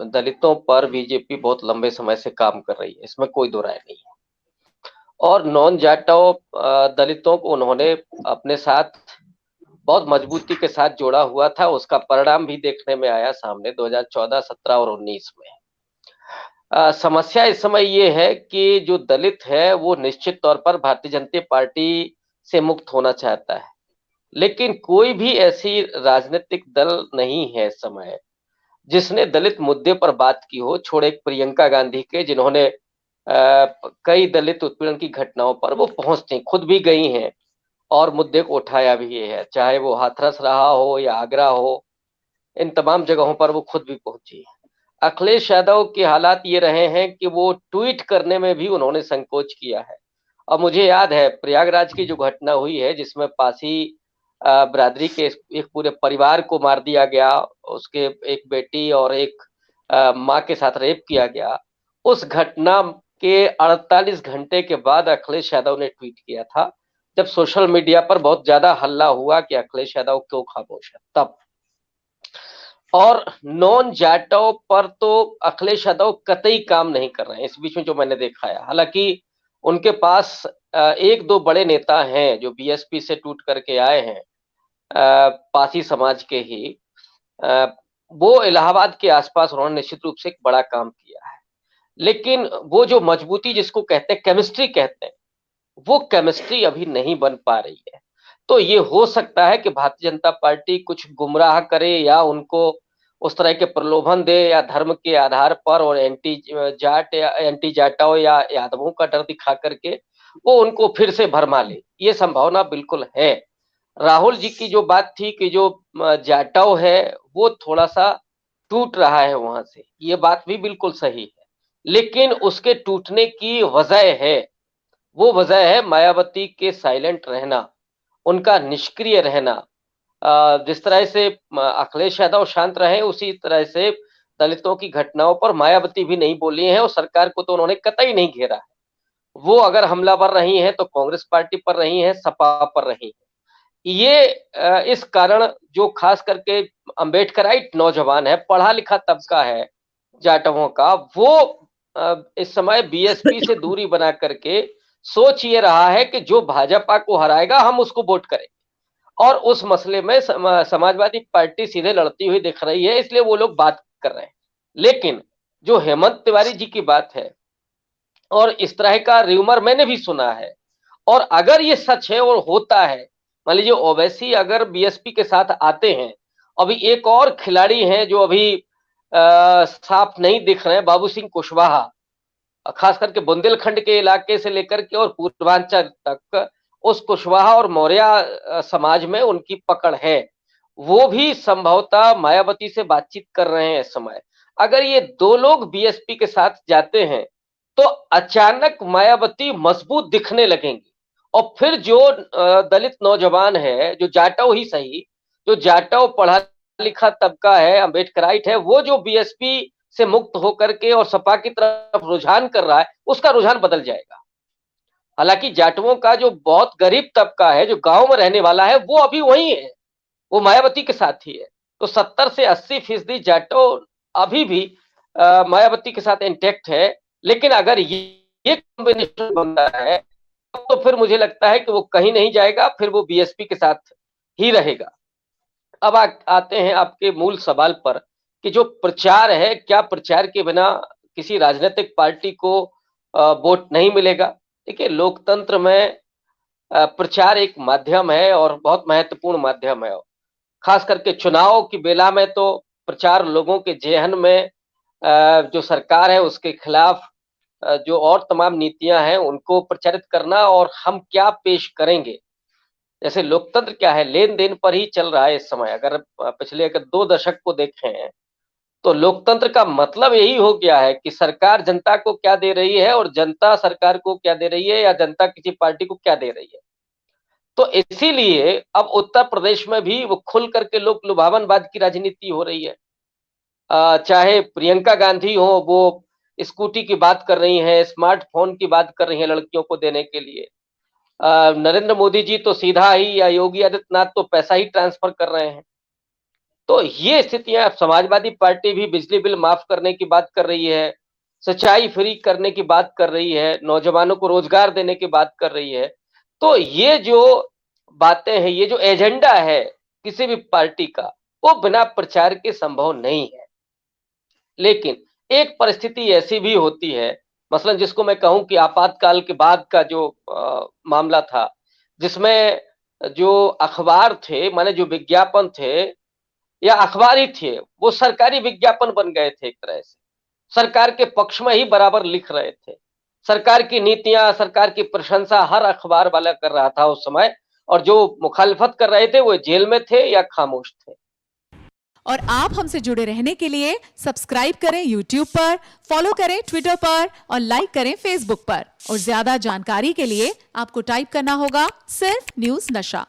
दलितों पर बीजेपी बहुत लंबे समय से काम कर रही है, इसमें कोई दो राय नहीं है। और नॉन जाटो दलितों को उन्होंने अपने साथ बहुत मजबूती के साथ जोड़ा हुआ था। उसका परिणाम भी देखने में आया सामने 2014, 17 और 19 में। समस्या इस समय ये है कि जो दलित है वो निश्चित तौर पर भारतीय जनता पार्टी से मुक्त होना चाहता है, लेकिन कोई भी ऐसी राजनीतिक दल नहीं है इस समय जिसने दलित मुद्दे पर बात की हो, छोड़े प्रियंका गांधी के, जिन्होंने कई दलित उत्पीड़न की घटनाओं पर वो पहुंचती खुद भी गई हैं और मुद्दे को उठाया भी है, चाहे वो हाथरस रहा हो या आगरा हो, इन तमाम जगहों पर वो खुद भी पहुंची है। अखिलेश यादव के हालात ये रहे हैं कि वो ट्वीट करने में भी उन्होंने संकोच किया है। और मुझे याद है प्रयागराज की जो घटना हुई है जिसमें पासी बिरादरी के एक पूरे परिवार को मार दिया गया, उसके एक बेटी और एक माँ के साथ रेप किया गया। उस घटना के 48 घंटे के बाद अखिलेश यादव ने ट्वीट किया था, जब सोशल मीडिया पर बहुत ज्यादा हल्ला हुआ कि अखिलेश यादव क्यों खामोश है तब। और नॉन जाटों पर तो अखिलेश यादव कतई काम नहीं कर रहे हैं इस बीच में, जो मैंने देखा है। हालांकि उनके पास एक दो बड़े नेता हैं जो बीएसपी से टूट करके आए हैं, पासी समाज के ही। वो इलाहाबाद के आसपास उन्होंने निश्चित रूप से एक बड़ा काम किया है, लेकिन वो जो मजबूती जिसको कहते हैं, केमिस्ट्री कहते हैं, वो केमिस्ट्री अभी नहीं बन पा रही है। तो ये हो सकता है कि भारतीय जनता पार्टी कुछ गुमराह करे या उनको उस तरह के प्रलोभन दे, या धर्म के आधार पर और एंटी जाट या एंटी जाटाओं या यादवों का डर दिखा करके वो उनको फिर से भरमा ले। ये संभावना बिल्कुल है। राहुल जी की जो बात थी कि जो जाटाओ है वो थोड़ा सा टूट रहा है वहां से, ये बात भी बिल्कुल सही है, लेकिन उसके टूटने की वजह है, वो वजह है मायावती के साइलेंट रहना, उनका निष्क्रिय रहना। जिस तरह से अखिलेश यादव शांत रहे, उसी तरह से दलितों की घटनाओं पर मायावती भी नहीं बोली है और सरकार को तो उन्होंने कतई नहीं घेरा है। वो अगर हमलावर रही हैं तो कांग्रेस पार्टी पर रही हैं, सपा पर रही हैं। ये इस कारण जो खास करके अम्बेडकराइट नौजवान है, पढ़ा लिखा तबका है जाटवों का, वो इस समय बीएसपी से दूरी बना करके सोच ये रहा है कि जो भाजपा को हराएगा हम उसको वोट करें। और उस मसले में समाजवादी पार्टी सीधे लड़ती हुई दिख रही है, इसलिए वो लोग बात कर रहे हैं। लेकिन जो हेमंत तिवारी जी की बात है, और इस तरह का र्यूमर मैंने भी सुना है, और अगर ये सच है और होता है, मान लीजिए ओवैसी अगर बीएसपी के साथ आते हैं, अभी एक और खिलाड़ी हैं जो अभी साफ नहीं दिख रहे हैं, बाबू सिंह कुशवाहा, खास करके बुंदेलखंड के इलाके से लेकर के और पूर्वांचल तक उस कुशवाहा और मौर्य समाज में उनकी पकड़ है। वो भी संभवतः मायावती से बातचीत कर रहे हैं इस समय। अगर ये दो लोग बीएसपी के साथ जाते हैं तो अचानक मायावती मजबूत दिखने लगेंगी, और फिर जो दलित नौजवान है, जो जाटव ही सही, जो जाटव पढ़ा लिखा तबका है, अम्बेडकराइट है, वो जो बीएसपी से मुक्त होकर के और सपा की तरफ रुझान कर रहा है, उसका रुझान बदल जाएगा। हालांकि जाटवों का जो बहुत गरीब तबका है, जो गांव में रहने वाला है, वो अभी वही है, वो मायावती के साथ ही है। तो 70 से 80% जाटो अभी भी मायावती के साथ इंटैक्ट है। लेकिन अगर ये कॉम्बिनेशन बनता है तो फिर मुझे लगता है कि वो कहीं नहीं जाएगा, फिर वो बीएसपी के साथ ही रहेगा। अब आते हैं आपके मूल सवाल पर कि जो प्रचार है, क्या प्रचार के बिना किसी राजनीतिक पार्टी को वोट नहीं मिलेगा? देखिए, लोकतंत्र में प्रचार एक माध्यम है और बहुत महत्वपूर्ण माध्यम है। खास करके चुनाव की बेला में तो प्रचार लोगों के जेहन में जो सरकार है उसके खिलाफ जो और तमाम नीतियां हैं उनको प्रचारित करना, और हम क्या पेश करेंगे। जैसे लोकतंत्र क्या है, लेन देन पर ही चल रहा है इस समय। अगर पिछले अगर 2 दशक को देखें तो लोकतंत्र का मतलब यही हो गया है कि सरकार जनता को क्या दे रही है और जनता सरकार को क्या दे रही है, या जनता किसी पार्टी को क्या दे रही है। तो इसीलिए अब उत्तर प्रदेश में भी वो खुल करके लोक लुभावनवाद की राजनीति हो रही है। चाहे प्रियंका गांधी हो, वो स्कूटी की बात कर रही हैं, स्मार्टफोन की बात कर रही हैं लड़कियों को देने के लिए। नरेंद्र मोदी जी तो सीधा ही, या योगी आदित्यनाथ तो पैसा ही ट्रांसफर कर रहे हैं। तो ये स्थितियां, समाजवादी पार्टी भी बिजली बिल माफ करने की बात कर रही है, सिंचाई फ्री करने की बात कर रही है, नौजवानों को रोजगार देने की बात कर रही है। तो ये जो बातें हैं, ये जो एजेंडा है किसी भी पार्टी का, वो बिना प्रचार के संभव नहीं है। लेकिन एक परिस्थिति ऐसी भी होती है, मसलन जिसको मैं कहूँ कि आपातकाल के बाद का जो मामला था, जिसमें जो अखबार थे, माने जो विज्ञापन थे या अखबार ही थे, वो सरकारी विज्ञापन बन गए थे एक तरह से। सरकार के पक्ष में ही बराबर लिख रहे थे। सरकार की नीतियां, सरकार की प्रशंसा हर अखबार वाला कर रहा था उस समय, और जो मुखालफत कर रहे थे वो जेल में थे या खामोश थे। और आप हमसे जुड़े रहने के लिए सब्सक्राइब करें YouTube पर, फॉलो करें ट्विटर पर और लाइक करें Facebook पर। और ज्यादा जानकारी के लिए आपको टाइप करना होगा सिर्फ न्यूज़ नशा।